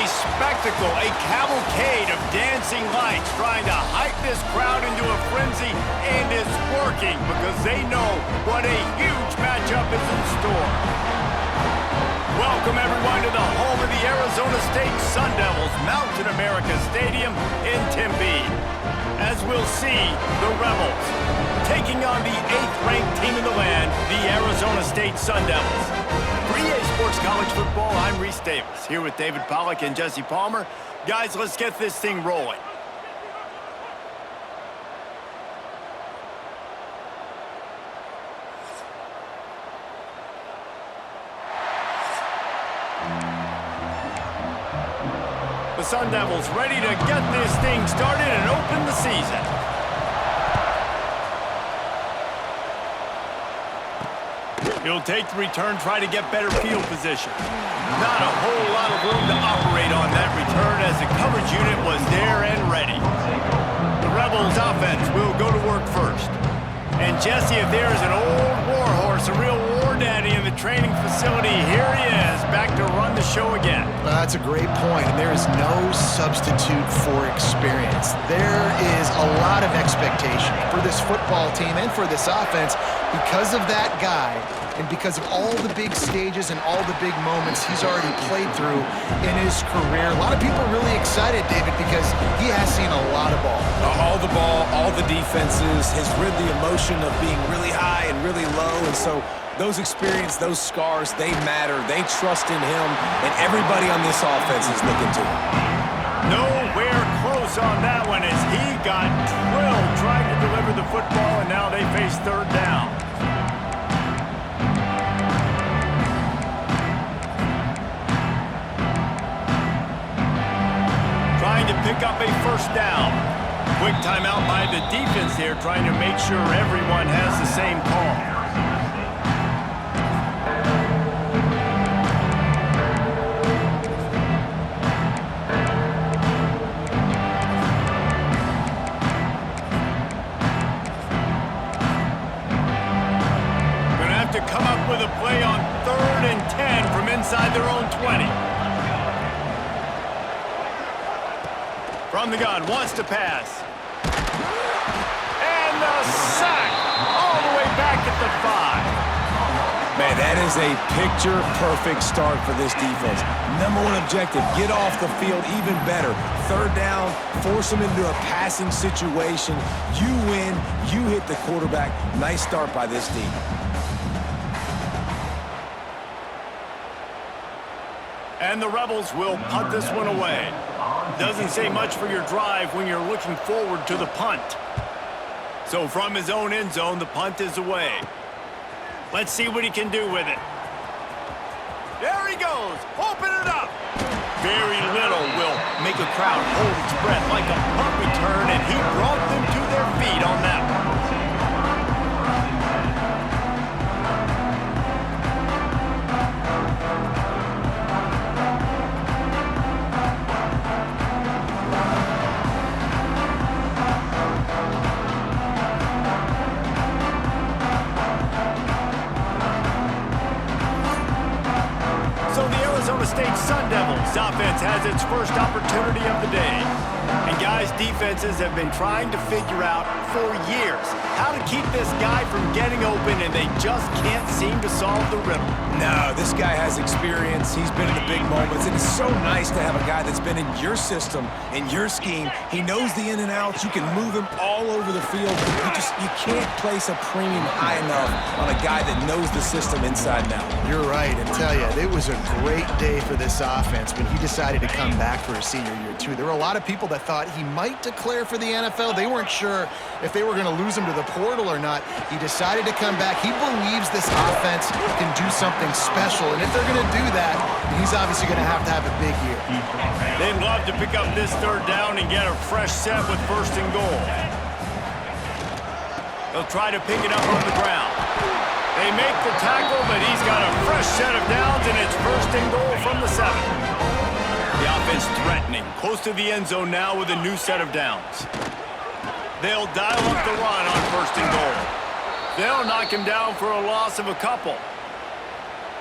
spectacle, a cavalcade of dancing lights trying to hype this crowd into a frenzy, and it's working because they know what a huge matchup is in store. Welcome everyone to the home of the Arizona State Sun Devils, Mountain America Stadium in Tempe. As we'll see, the Rebels taking on the 8th-ranked team in the land, the Arizona State Sun Devils. For EA Sports College Football, I'm Reese Davis, here with David Pollack and Jesse Palmer. Guys, let's get this thing rolling. The Sun Devils ready to get this thing started and open the season. He'll take the return, try to get better field position. Not a whole lot of room to operate on that return as the coverage unit was there and ready. The Rebels offense will go to work first. And Jesse, if there's an old war horse, a real war daddy in the training facility, here he is, back to run the show again. Well, that's a great point, and there is no substitute for experience. There is a lot of expectation for this football team and for this offense because of that guy and because of all the big stages and all the big moments he's already played through in his career. A lot of people are really excited, David, because he has seen a lot of ball. All the ball, all the defenses, has rid the emotion of being really high and really low, and so those experience, those scars, they matter. They trust in him, and everybody on this offense is looking to him. Nowhere close on that one as he got drilled trying to deliver the football, and now they face third down. Trying to pick up a first down. Quick timeout by the defense here, trying to make sure everyone has the same call. Gonna have to come up with a play on 3rd and 10 from inside their own 20. From the gun, wants to pass. And the sack all the way back at the 5. Man, that is a picture-perfect start for this defense. Number one objective, get off the field even better. Third down, force them into a passing situation. You win, you hit the quarterback. Nice start by this team. And the Rebels will punt this one away. Doesn't say much for your drive when you're looking forward to the punt. So from his own end zone, the punt is away. Let's see what he can do with it. There he goes. Open it up. Very little will make a crowd hold its breath like a punt return, and he brought them to their feet on that one. State Sun Devils offense has its first opportunity of the day. And guys, defenses have been trying to figure out for years how to keep this guy from getting open, and they just can't seem to solve the riddle. No, this guy has experience. He's been in the big moments, and it's so nice to have a guy that's been in your system, in your scheme. He knows the in and outs. You can move him all over the field. You can't place a premium high enough on a guy that knows the system inside and out. You're right, and tell you, it was a great day for this offense when he decided to come back for his senior year, too. There were a lot of people that thought he might declare for the NFL. They weren't sure if they were going to lose him to the portal or not. He decided to come back. He believes this offense can do something special, and if they're going to do that, he's obviously going to have a big year. They'd love to pick up this third down and get a fresh set with 1st and goal. They'll try to pick it up on the ground. They make the tackle, but he's got a fresh set of downs, and it's 1st and goal from the 7. The offense threatening, close to the end zone now with a new set of downs. They'll dial up the run on 1st and goal. They'll knock him down for a loss of a couple.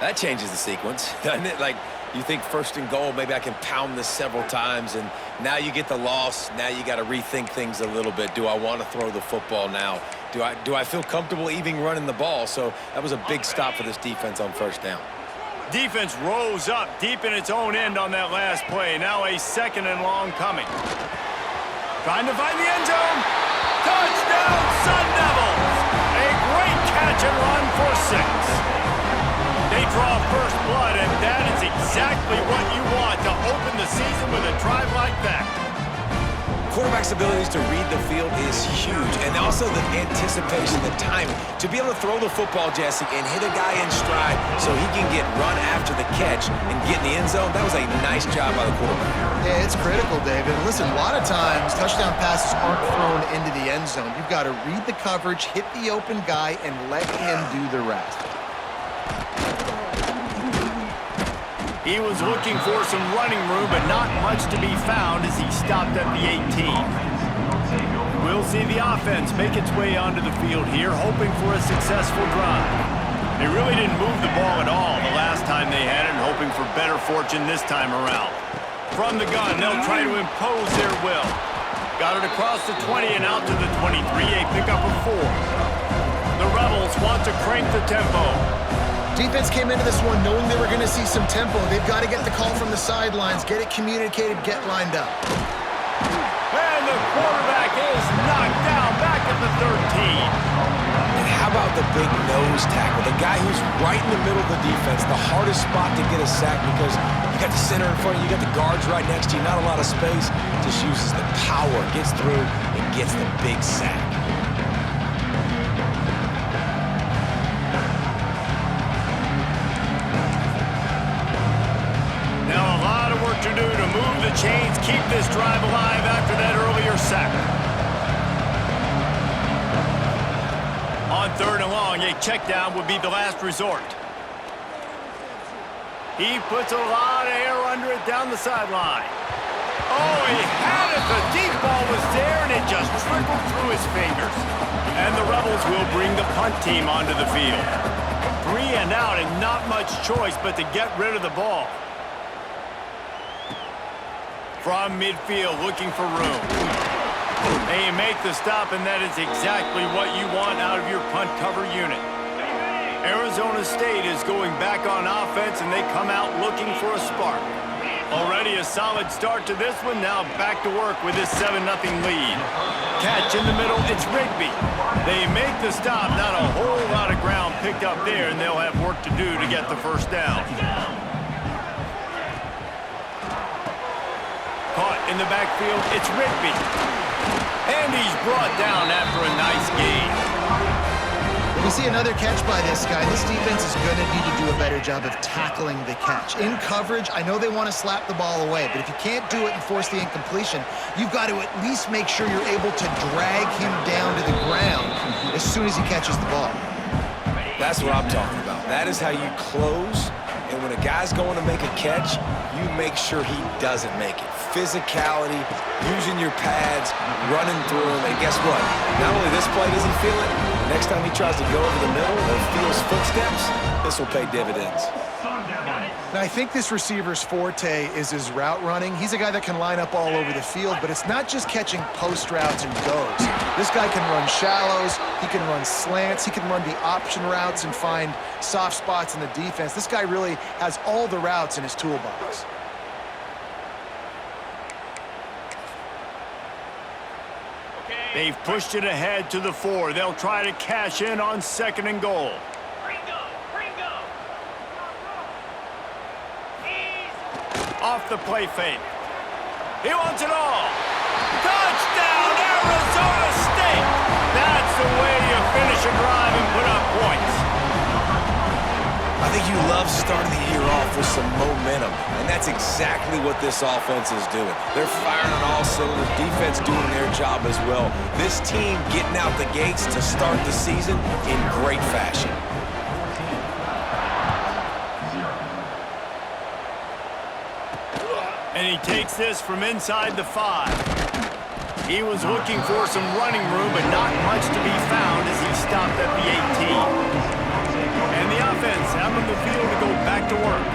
That changes the sequence, doesn't it? Like, You think first and goal, maybe I can pound this several times, and now you get the loss. Now you got to rethink things a little bit. Do I want to throw the football now? Do I feel comfortable even running the ball? So that was a big stop for this defense on first down. Defense rose up deep in its own end on that last play. Now a 2nd and long coming. Trying to find the end zone. Touchdown, Sun Devils! A great catch and run for 6. They draw first blood, and that is exactly what you want to open the season with a drive like that. Quarterback's abilities to read the field is huge, and also the anticipation, the timing. To be able to throw the football, Jesse, and hit a guy in stride so he can get run after the catch and get in the end zone, that was a nice job by the quarterback. Yeah, it's critical, David. Listen, a lot of times touchdown passes aren't thrown into the end zone. You've got to read the coverage, hit the open guy, and let him do the rest. He was looking for some running room, but not much to be found as he stopped at the 18. We'll see the offense make its way onto the field here, hoping for a successful drive. They really didn't move the ball at all the last time they had it, and hoping for better fortune this time around. From the gun, they'll try to impose their will. Got it across the 20 and out to the 23, a pickup of 4. The Rebels want to crank the tempo. Defense came into this one knowing they were going to see some tempo. They've got to get the call from the sidelines, get it communicated, get lined up. And the quarterback is knocked down back at the 13. And how about the big nose tackle? The guy who's right in the middle of the defense, the hardest spot to get a sack because you got the center in front of you, you got the guards right next to you, not a lot of space. Just uses the power, gets through, and gets the big sack. To do to move the chains, keep this drive alive after that earlier sack. On 3rd and long, a check down would be the last resort. He puts a lot of air under it down the sideline. Oh, he had it. The deep ball was there, and it just trickled through his fingers. And the Rebels will bring the punt team onto the field. 3 and out, and not much choice but to get rid of the ball. From midfield, looking for room. They make the stop, and that is exactly what you want out of your punt cover unit. Arizona State is going back on offense, and they come out looking for a spark. Already a solid start to this one. Now back to work with this 7-0 lead. Catch in the middle, it's Rigby. They make the stop, not a whole lot of ground picked up there, and they'll have work to do to get the first down. Caught in the backfield, it's Rigby. And he's brought down after a nice gain. When we see another catch by this guy, this defense is going to need to do a better job of tackling the catch. In coverage, I know they want to slap the ball away, but if you can't do it and force the incompletion, you've got to at least make sure you're able to drag him down to the ground as soon as he catches the ball. That's what I'm talking about. That is how you close. And when a guy's going to make a catch, you make sure he doesn't make it. Physicality, using your pads, running through him. And guess what? Not only this play does he feel it, next time he tries to go over the middle or feels footsteps, this will pay dividends. Now, I think this receiver's forte is his route running. He's a guy that can line up all over the field, but it's not just catching post routes and goes. This guy can run shallows, he can run slants, he can run the option routes and find soft spots in the defense. This guy really has all the routes in his toolbox. They've pushed it ahead to the 4. They'll try to cash in on 2nd and goal. Off the play fake. He wants it all. Touchdown, Arizona State! That's the way you finish a drive and put up points. I think you love starting the year off with some momentum, and that's exactly what this offense is doing. They're firing on all cylinders, defense doing their job as well. This team getting out the gates to start the season in great fashion. And he takes this from inside the 5. He was looking for some running room, but not much to be found as he stopped at the 18. And the offense out on the field to go back to work.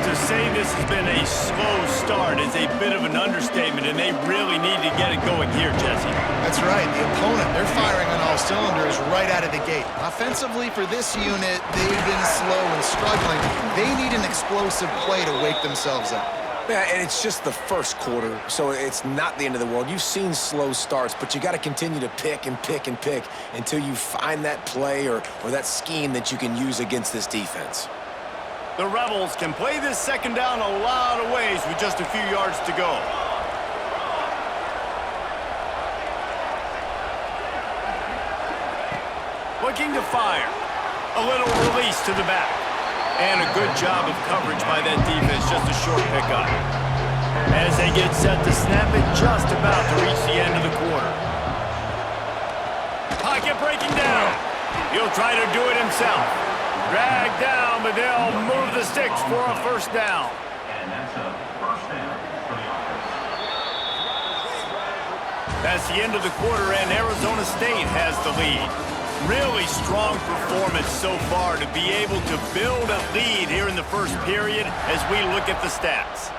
To To say this has been a slow start is a bit of an understatement, and they really need to get it going here, Jesse. That's right. The opponent, they're firing on all cylinders right out of the gate. Offensively, for this unit, they've been slow and struggling. They need an explosive play to wake themselves up. Yeah, and it's just the first quarter, so it's not the end of the world. You've seen slow starts, but you got to continue to pick and pick and pick until you find that play or that scheme that you can use against this defense. The Rebels can play this second down a lot of ways with just a few yards to go. Looking to fire. A little release to the back. And a good job of coverage by that defense, just a short pickup. As they get set to snap it, just about to reach the end of the quarter. Pocket breaking down. He'll try to do it himself. Drag down, but they'll move the sticks for a first down. And that's a first down for the offense. That's the end of the quarter, and Arizona State has the lead. Really strong performance so far to be able to build a lead here in the first period as we look at the stats.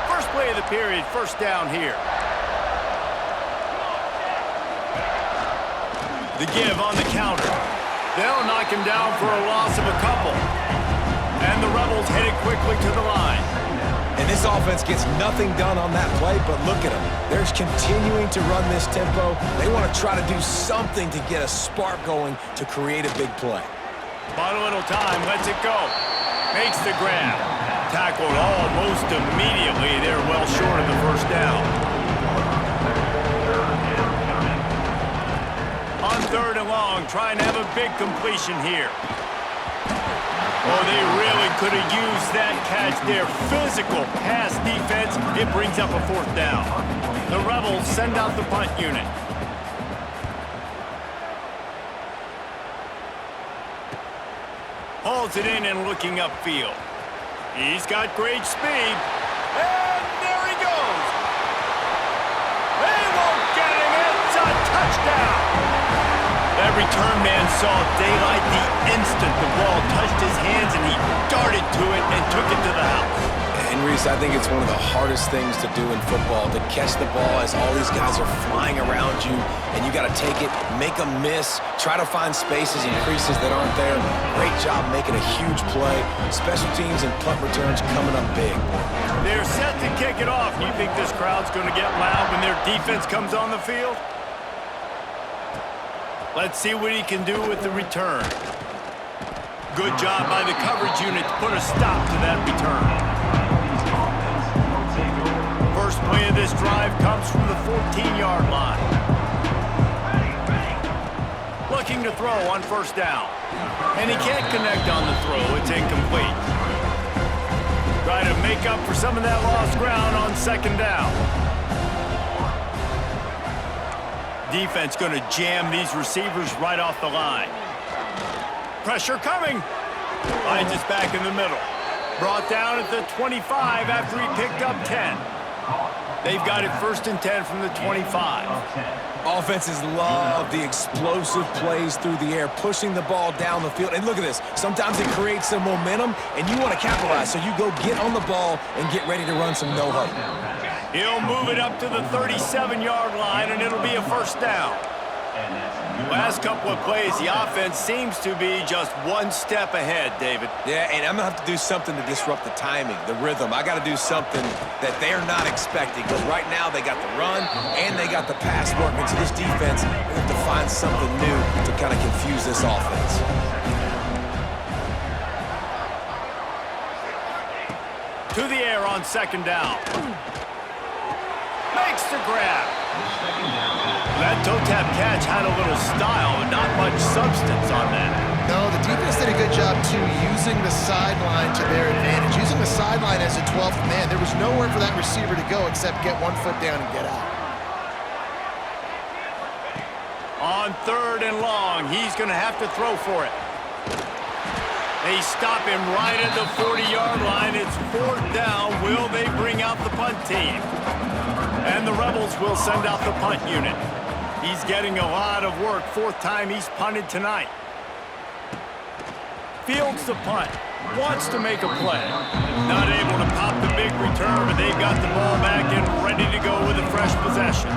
First play of the period, first down here. The give on the counter. They'll knock him down for a loss of a couple. And the Rebels headed quickly to the line. And this offense gets nothing done on that play, but look at them. They're continuing to run this tempo. They want to try to do something to get a spark going to create a big play. Bought a little time, lets it go. Makes the grab. Tackled almost immediately. They're well short of the first down. On third and long, trying to have a big completion here. Oh, they really could have used that catch there. Physical pass defense. It brings up a fourth down. The Rebels send out the punt unit. Hauls it in and looking upfield. He's got great speed. And there he goes. They won't get him. It's a touchdown. That return man saw daylight the instant the ball touched his hands, and he darted to it and took it to the house. And Reese, I think it's one of the hardest things to do in football, to catch the ball as all these guys are flying around you, and you got to take it, make them miss, try to find spaces and creases that aren't there. Great job making a huge play. Special teams and punt returns coming up big. They're set to kick it off. You think this crowd's going to get loud when their defense comes on the field? Let's see what he can do with the return. Good job by the coverage unit to put a stop to that return. First play of this drive comes from the 14-yard line. Looking to throw on first down. And he can't connect on the throw. It's incomplete. Try to make up for some of that lost ground on second down. Defense going to jam these receivers right off the line. Pressure coming. Finds us back in the middle. Brought down at the 25 after he picked up 10. They've got it first and 10 from the 25. Offenses love the explosive plays through the air, pushing the ball down the field. And look at this. Sometimes it creates some momentum, and you want to capitalize. So you go get on the ball and get ready to run some no-huddle. He'll move it up to the 37-yard line, and it'll be a first down. Last couple of plays, the offense seems to be just one step ahead, David. Yeah, and I'm going to have to do something to disrupt the timing, the rhythm. I got to do something that they're not expecting, because right now they got the run and they got the pass working. So this defense, they have to find something new to kind of confuse this offense. To the air on second down. Makes the grab. That toe tap catch had a little style, but not much substance on that. No, the defense did a good job, too, using the sideline to their advantage, using the sideline as a 12th man. There was nowhere for that receiver to go except get one foot down and get out. On third and long, he's going to have to throw for it. They stop him right at the 40-yard line. It's fourth down. Will they bring out the punt team? And the Rebels will send out the punt unit. He's getting a lot of work. Fourth time he's punted tonight. fields the punt, wants to make a play. Not able to pop the big return, but they've got the ball back and ready to go with a fresh possession.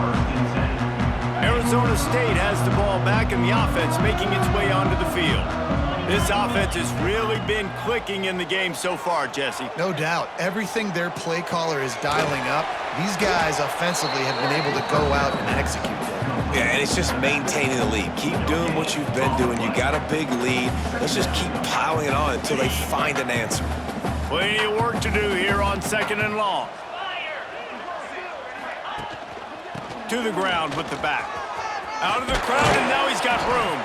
Arizona State has the ball back and the offense making its way onto the field. This offense has really been clicking in the game so far, Jesse. No doubt. Everything their play caller is dialing up, these guys offensively have been able to go out and execute that. Yeah, and it's just maintaining the lead. Keep doing what you've been doing. You got a big lead. Let's just keep piling it on until they find an answer. Plenty of work to do here on 2nd and long. To the ground with the back. Out of the crowd, and now he's got room.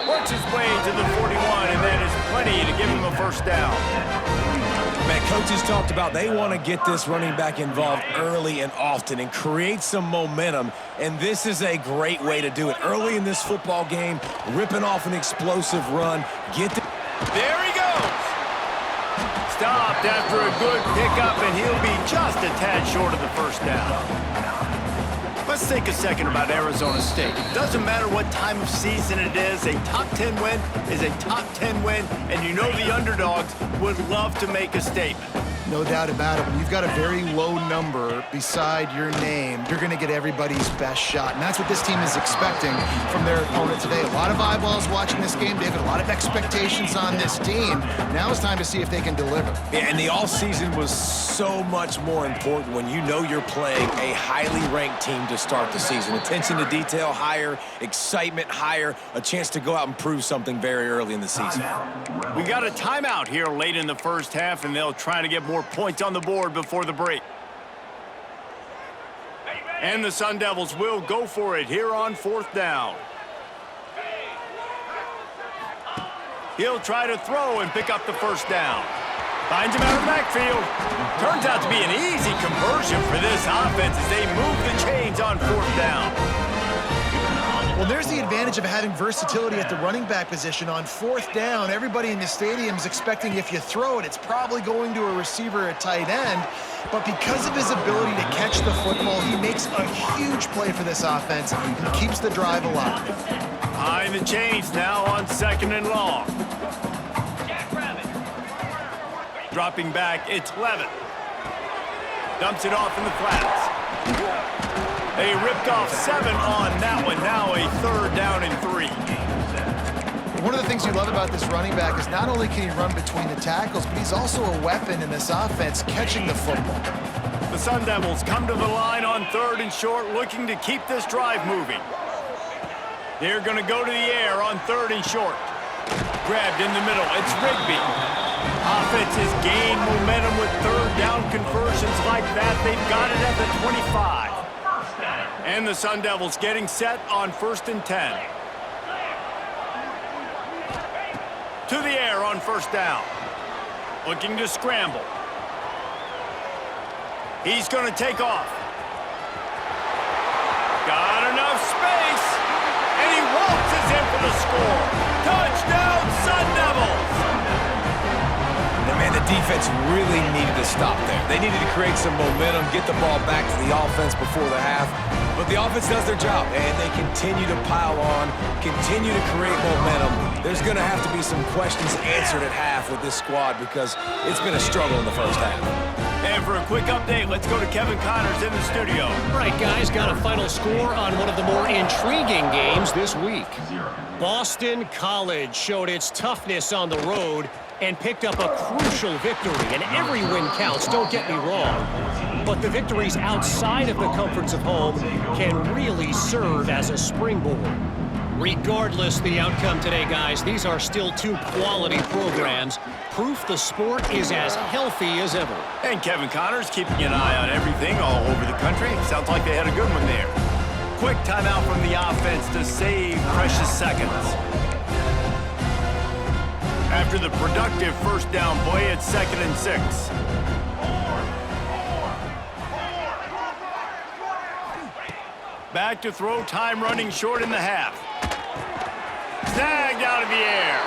Works his way to the 41, and that is plenty to give him a first down. Man, coaches talked about they want to get this running back involved early and often and create some momentum, and this is a great way to do it. Early in this football game, ripping off an explosive run. There he goes! Stopped after a good pickup, and he'll be just a tad short of the first down. Let's take a second about Arizona State. It doesn't matter what time of season it is, a top 10 win is a top 10 win, and you know the underdogs would love to make a statement. No doubt about it. When you've got a very low number beside your name, you're going to get everybody's best shot. And that's what this team is expecting from their opponent today. A lot of eyeballs watching this game, David. A lot of expectations on this team. Now it's time to see if they can deliver. Yeah, and the offseason was so much more important when you know you're playing a highly ranked team to start the season. Attention to detail higher, excitement higher, a chance to go out and prove something very early in the season. We got a timeout here late in the first half, and they'll try to get more points on the board before the break. And the Sun Devils will go for it here on 4th down. He'll try to throw and pick up the first down. Finds him out of the backfield. Turns out to be an easy conversion for this offense as they move the chains on 4th down. Well, there's the advantage of having versatility at the running back position. On 4th down, everybody in the stadium is expecting if you throw it, it's probably going to a receiver at tight end. But because of his ability to catch the football, he makes a huge play for this offense and keeps the drive alive. Behind the chains now on 2nd and long. Dropping back, it's Levin. Dumps it off in the flats. They ripped off 7 on that one. Now a 3rd down and 3. One of the things you love about this running back is not only can he run between the tackles, but he's also a weapon in this offense catching the football. The Sun Devils come to the line on 3rd and short, looking to keep this drive moving. They're going to go to the air on 3rd and short. Grabbed in the middle. It's Rigby. Offense has gained momentum with 3rd down conversions like that. They've got it at the 25. And the Sun Devils getting set on 1st and 10. To the air on 1st down. Looking to scramble. He's going to take off. Got enough space. And he waltzes in for the score. Touchdown, Sun Devils. And man, the defense really needed to stop there. They needed to create some momentum, get the ball back to the offense before the half. But the offense does their job, and they continue to pile on, continue to create momentum. There's going to have to be some questions answered at half with this squad because it's been a struggle in the first half. And for a quick update, let's go to Kevin Connors in the studio. All right, guys, got a final score on one of the more intriguing games this week. Boston College showed its toughness on the road and picked up a crucial victory. And every win counts, don't get me wrong. But the victories outside of the comforts of home can really serve as a springboard. Regardless the outcome today, guys, these are still 2 quality programs. Proof the sport is as healthy as ever. And Kevin Connors keeping an eye on everything all over the country. Sounds like they had a good one there. Quick timeout from the offense to save precious seconds. After the productive first down play, it's 2nd and 6. Back to throw, time running short in the half. Snagged out of the air.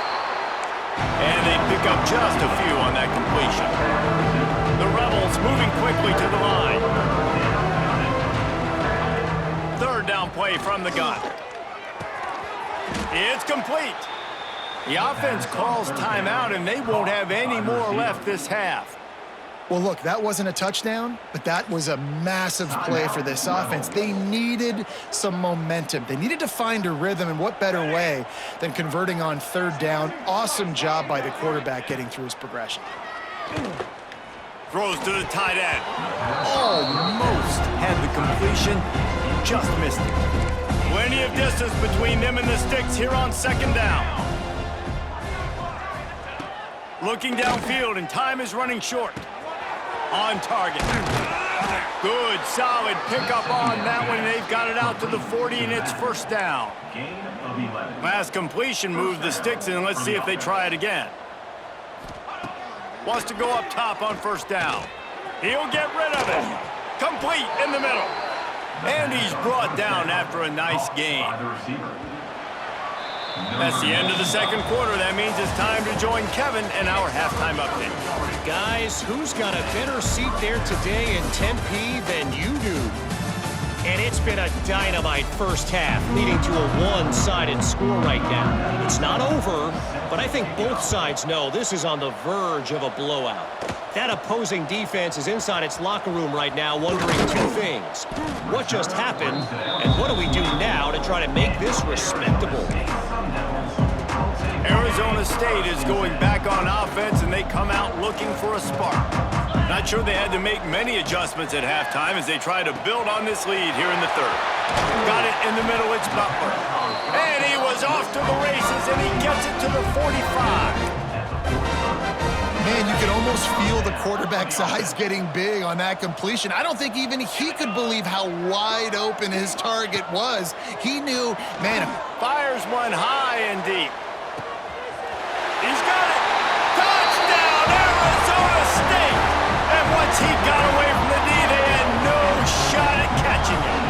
And they pick up just a few on that completion. The Rebels moving quickly to the line. 3rd down play from the gun. It's complete. The offense calls timeout, and they won't have any more left this half. Well, look, that wasn't a touchdown, but that was a massive play for this offense. They needed some momentum. They needed to find a rhythm, and what better way than converting on third down. Awesome job by the quarterback getting through his progression. Throws to the tight end. Almost had the completion, just missed it. Plenty of distance between them and the sticks here on second down. Looking downfield, and time is running short. On target. Good, solid pickup on that one. They've got it out to the 40, and it's first down. Last completion moved the sticks, and let's see if they try it again. Wants to go up top on first down. He'll get rid of it. Complete in the middle. And he's brought down after a nice gain. That's the end of the second quarter. That means it's time to join Kevin in our halftime update. Guys, who's got a better seat there today in Tempe than you do? And it's been a dynamite first half, leading to a one-sided score right now. It's not over, but I think both sides know this is on the verge of a blowout. That opposing defense is inside its locker room right now wondering two things. What just happened, and what do we do now to try to make this respectable? Arizona State is going back on offense, and they come out looking for a spark. Not sure they had to make many adjustments at halftime as they try to build on this lead here in the third. Got it in the middle, it's Butler. And he was off to the races, and he gets it to the 45. Man, you could almost feel the quarterback's eyes getting big on that completion. I don't think even he could believe how wide open his target was. He knew, man. Fires one high and deep. He's got it. Touchdown, Arizona State. And once he got away from the knee, they had no shot at catching him.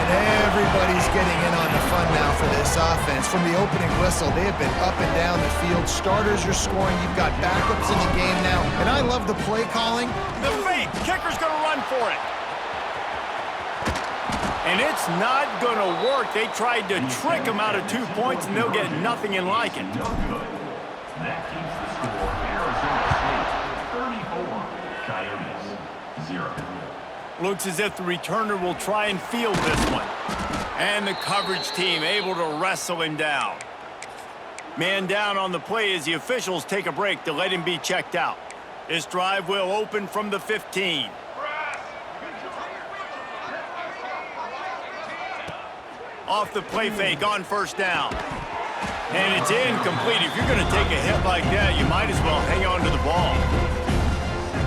And everybody's getting in on the fun now for this offense. From the opening whistle, they have been up and down the field. Starters are scoring. You've got backups in the game now. And I love the play calling. The fake. Kicker's going to run for it. And it's not going to work. They tried to trick him out of 2 points, and they'll get nothing in like it. That keeps the score Arizona State 34, Coyotes 0. Looks as if the returner will try and field this one. And the coverage team able to wrestle him down. Man down on the play as the officials take a break to let him be checked out. This drive will open from the 15. Off the play fake on first down. And it's incomplete. If you're going to take a hit like that, you might as well hang on to the ball.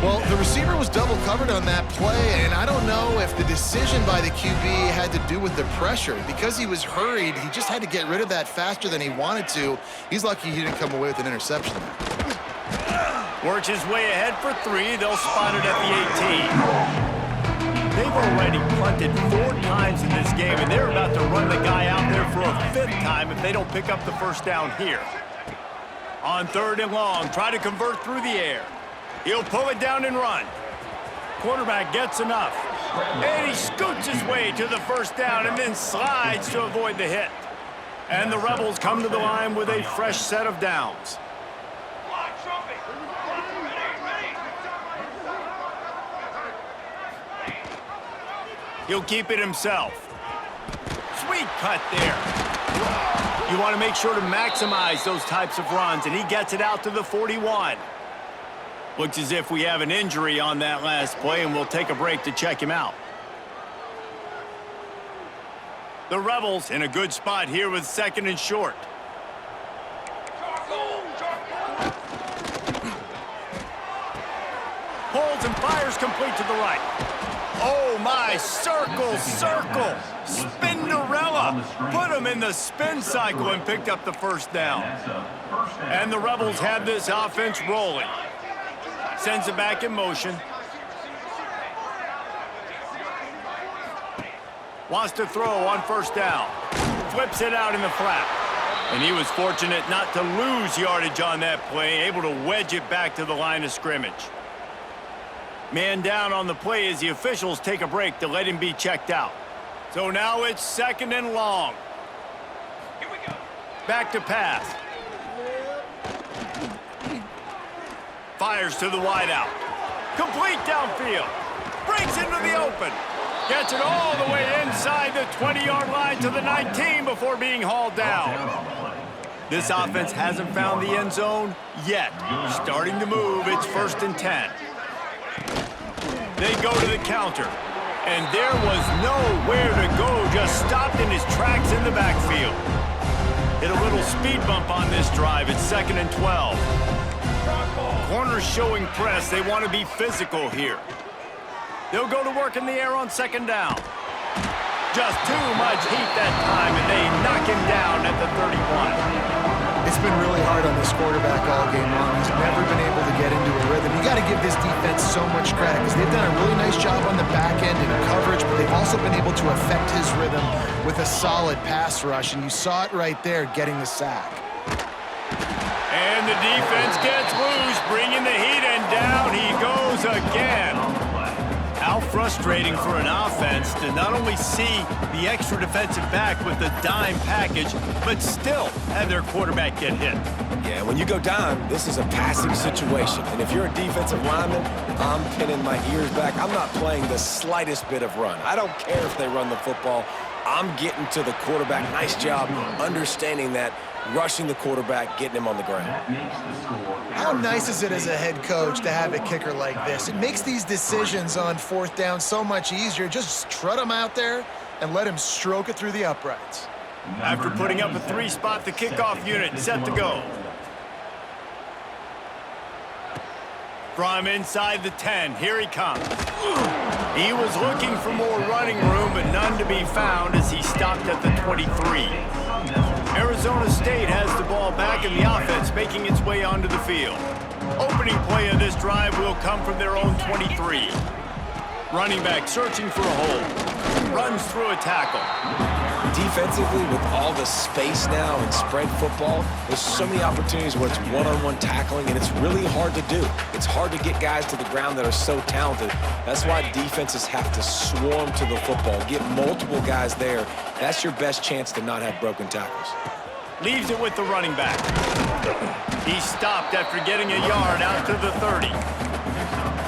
Well, the receiver was double covered on that play, and I don't know if the decision by the QB had to do with the pressure. Because he was hurried, he just had to get rid of that faster than he wanted to. He's lucky he didn't come away with an interception there. Works his way ahead for 3. They'll spot it at the 18. They've already punted 4 times in this game, and they're about to run the guy out there for a 5th time if they don't pick up the first down here. On 3rd and long, try to convert through the air. He'll pull it down and run. Quarterback gets enough. And he scoots his way to the first down and then slides to avoid the hit. And the Rebels come to the line with a fresh set of downs. He'll keep it himself. Sweet cut there. You want to make sure to maximize those types of runs, and he gets it out to the 41. Looks as if we have an injury on that last play, and we'll take a break to check him out. The Rebels in a good spot here with 2nd and short. Pulls and fires complete to the right. Oh, my, circle, Spinderella. Put him in the spin cycle and picked up the first down. And the Rebels have this offense rolling. Sends it back in motion. Wants to throw on first down. Flips it out in the flat. And he was fortunate not to lose yardage on that play, able to wedge it back to the line of scrimmage. Man down on the play as the officials take a break to let him be checked out. So now it's 2nd and long. back to pass. Fires to the wideout. Complete downfield. Breaks into the open. Gets it all the way inside the 20-yard line to the 19 before being hauled down. This offense hasn't found the end zone yet. Starting to move, it's 1st and 10. They go to the counter. And there was nowhere to go, just stopped in his tracks in the backfield. Hit a little speed bump on this drive. It's 2nd and 12. Corners showing press. They want to be physical here. They'll go to work in the air on 2nd down. Just too much heat that time, and they knock him down at the 31. It's been really hard on this quarterback all game long. He's never been able to get into a rhythm. You got to give this defense so much credit because they've done a really nice job on the back end in coverage, but they've also been able to affect his rhythm with a solid pass rush, and you saw it right there getting the sack. And the defense gets loose, bringing the heat, and down he goes again. How frustrating for an offense to not only see the extra defensive back with the dime package, but still have their quarterback get hit. Yeah, when you go dime, this is a passing situation. And if you're a defensive lineman, I'm pinning my ears back. I'm not playing the slightest bit of run. I don't care if they run the football. I'm getting to the quarterback. Nice job understanding that, rushing the quarterback, getting him on the ground. How nice is it as a head coach to have a kicker like this? It makes these decisions on 4th down so much easier. Just trot him out there and let him stroke it through the uprights. After putting up a 3-spot, the kickoff unit set to go. From inside the 10, here he comes. He was looking for more running room, but none to be found as he stopped at the 23. Arizona State has the ball back in the offense, making its way onto the field. Opening play of this drive will come from their own 23. Running back searching for a hole. Runs through a tackle. Defensively, with all the space now in spread football, there's so many opportunities where it's one-on-one tackling, and it's really hard to do. It's hard to get guys to the ground that are so talented. That's why defenses have to swarm to the football, get multiple guys there. That's your best chance to not have broken tackles. Leaves it with the running back. He stopped after getting a yard out to the 30.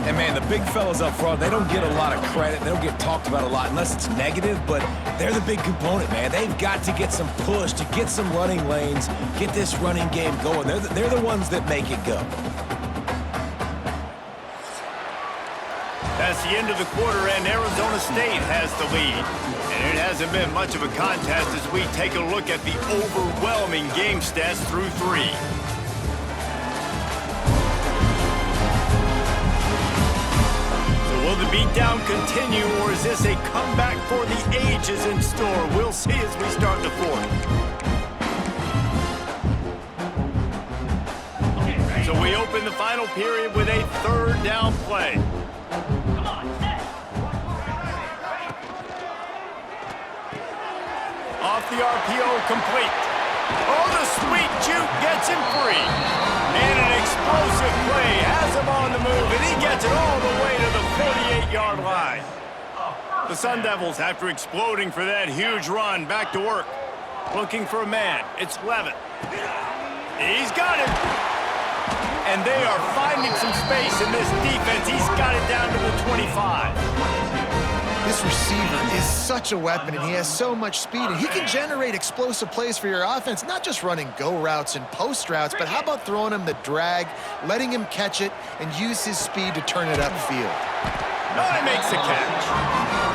And, man, the big fellas up front, they don't get a lot of credit. They don't get talked about a lot unless it's negative, but they're the big component, man. They've got to get some push, to get some running lanes, get this running game going. They're the ones that make it go. That's the end of the quarter, and Arizona State has the lead. And it hasn't been much of a contest as we take a look at the overwhelming game stats through 3. Will the beatdown continue, or is this a comeback for the ages in store? We'll see as we start the 4th. So we open the final period with a 3rd down play. Off the RPO, complete. Oh, the sweet juke gets him free. And an explosive play has him on the move, and he gets it all the way to the 48-yard line. The Sun Devils, after exploding for that huge run, back to work. Looking for a man. It's Levitt. He's got it. And they are finding some space in this defense. He's got it down to the 25. This receiver is such a weapon, and he has so much speed, and he can generate explosive plays for your offense, not just running go routes and post routes, but how about throwing him the drag, letting him catch it, and use his speed to turn it upfield. Oh, he makes the catch.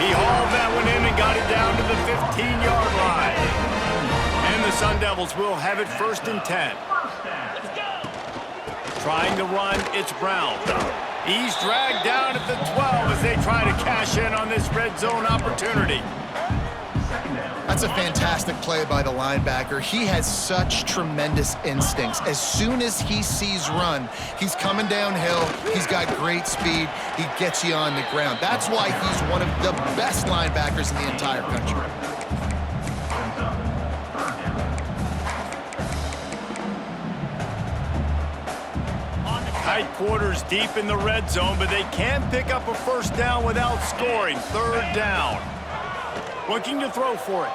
He hauled that one in and got it down to the 15-yard line. And the Sun Devils will have it 1st and 10. Trying to run, it's Brown. He's dragged down at the 12 as they try to cash in on this red zone opportunity. That's a fantastic play by the linebacker. He has such tremendous instincts. As soon as he sees run, he's coming downhill. He's got great speed. He gets you on the ground. That's why he's one of the best linebackers in the entire country. Tight quarters deep in the red zone, but they can pick up a 1st down without scoring. 3rd down. Looking to throw for it.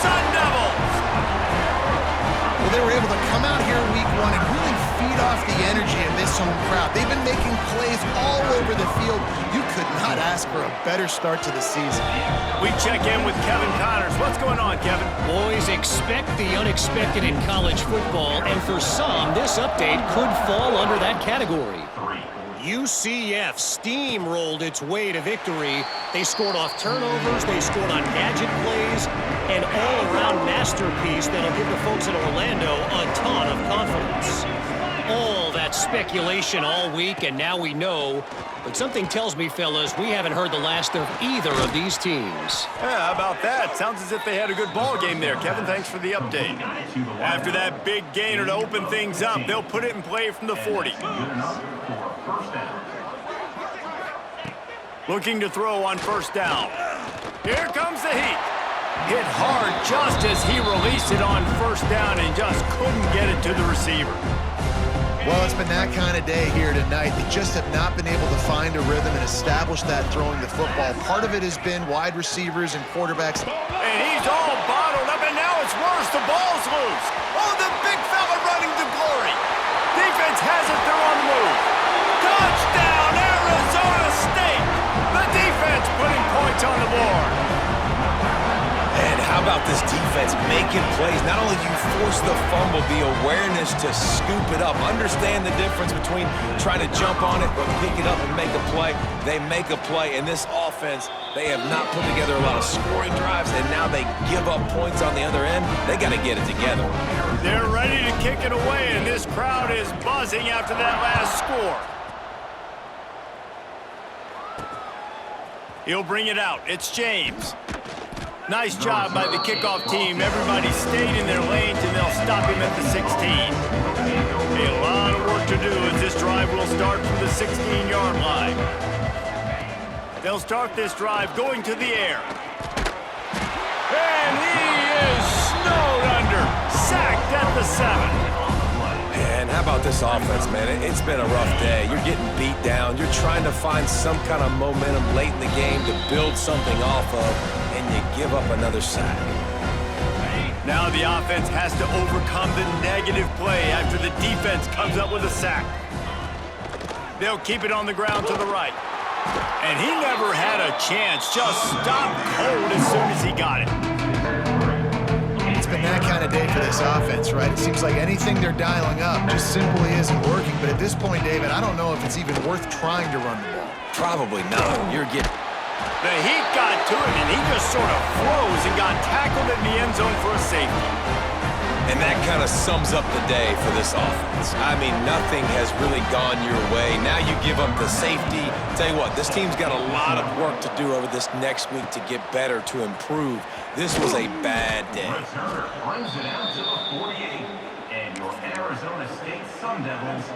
Sun Devils! Well, they were able to come out here week one and really feed off the energy of this home crowd. They've been making plays all over the field. You could not ask for a better start to the season. We check in with Kevin Connors. What's going on, Kevin? Boys, expect the unexpected in college football, and for some, this update could fall under that category. UCF steamrolled its way to victory. They scored off turnovers, they scored on gadget plays, an all-around masterpiece that'll give the folks in Orlando a ton of confidence. All that speculation all week, and now we know. But something tells me, fellas, we haven't heard the last of either of these teams. Yeah, how about that? Sounds as if they had a good ball game there. Kevin, thanks for the update. After that big gainer to open things up, they'll put it in play from the 40. Looking to throw on first down. Here comes the heat. Hit hard just as he released it on first down and just couldn't get it to the receiver. Well, it's been that kind of day here tonight. They just have not been able to find a rhythm and establish that throwing the football. Part of it has been wide receivers and quarterbacks. And he's all bottled up, and now it's worse. The ball's loose. Oh, the big fella running to glory. Defense has it. They're on the move. Touchdown, Arizona State. The defense putting points on the board. And how about this defense making plays? Not only do you force the fumble, the awareness to scoop it up. Understand the difference between trying to jump on it, but pick it up and make a play. They make a play. In this offense, they have not put together a lot of scoring drives, and now they give up points on the other end. They got to get it together. They're ready to kick it away, and this crowd is buzzing after that last score. He'll bring it out. It's James. Nice job by the kickoff team. Everybody stayed in their lanes, and they'll stop him at the 16. A lot of work to do as this drive will start from the 16-yard line. They'll start this drive going to the air. And he is snowed under. Sacked at the 7. And how about this offense, man? It's been a rough day. You're getting beat down. You're trying to find some kind of momentum late in the game to build something off of, and you give up another sack. Now the offense has to overcome the negative play after the defense comes up with a sack. They'll keep it on the ground to the right. And he never had a chance. Just stopped cold as soon as he got it. It's been that kind of day for this offense, right? It seems like anything they're dialing up just simply isn't working. But at this point, David, I don't know if it's even worth trying to run the ball. Probably not. You're getting... The heat got to him, and he just sort of froze and got tackled in the end zone for a safety. And that kind of sums up the day for this offense. I mean, nothing has really gone your way. Now you give up the safety. Tell you what, this team's got a lot of work to do over this next week to get better, to improve. This was a bad day. Returner brings it out to the 48, and your Arizona State Sun Devils.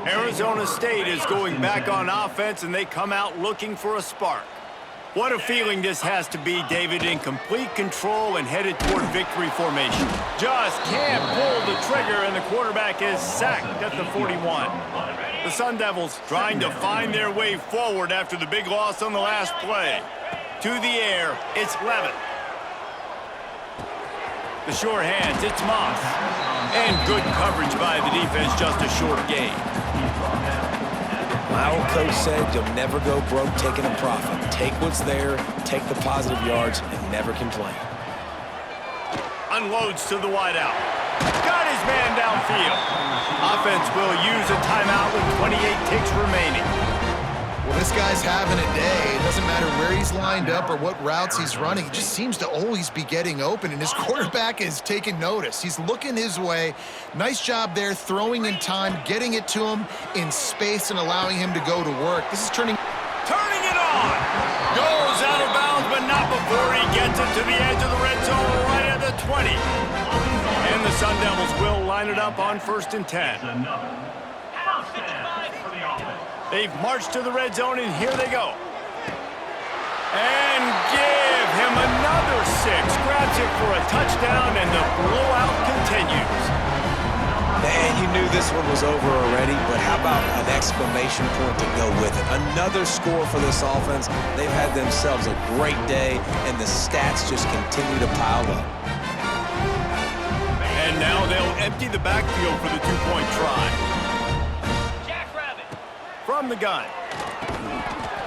Arizona State is going back on offense, and they come out looking for a spark. What a feeling this has to be, David, in complete control and headed toward victory formation. Just can't pull the trigger, and the quarterback is sacked at the 41. The Sun Devils trying to find their way forward after the big loss on the last play. To the air, it's Levitt. The sure hands, it's Moss. And good coverage by the defense, just a short gain. My old coach said you'll never go broke taking a profit. Take what's there, take the positive yards, and never complain. Unloads to the wideout. Got his man downfield. Offense will use a timeout with 28 ticks remaining. Well, this guy's having a day. It doesn't matter where he's lined up or what routes he's running. He just seems to always be getting open, and his quarterback is taking notice. He's looking his way. Nice job there, throwing in time, getting it to him in space and allowing him to go to work. This is turning it on. Goes out of bounds, but not before he gets it to the edge of the red zone right at the 20. And the Sun Devils will line it up on 1st and 10. They've marched to the red zone, and here they go. And give him another 6. Grabs it for a touchdown, and the blowout continues. Man, you knew this one was over already, but how about an exclamation point to go with it? Another score for this offense. They've had themselves a great day, and the stats just continue to pile up. And now they'll empty the backfield for the two-point try. From the gun.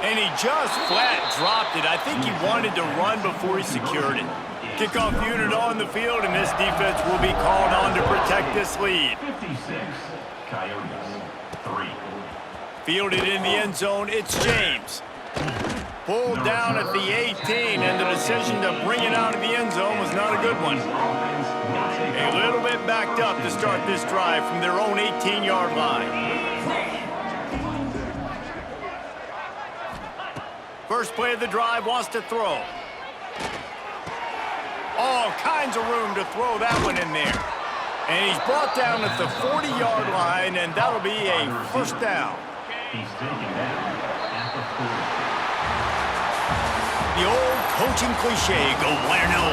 And he just flat dropped it. I think he wanted to run before he secured it. Kickoff unit on the field, and this defense will be called on to protect this lead. 56, Coyotes, 3. Fielded in the end zone, it's James. Pulled down at the 18, and the decision to bring it out of the end zone was not a good one. A little bit backed up to start this drive from their own 18-yard line. First play of the drive, wants to throw. All kinds of room to throw that one in there. And he's brought down at the 40-yard line, and that'll be a first down. He's taken down at the 40. The old coaching cliche, go where no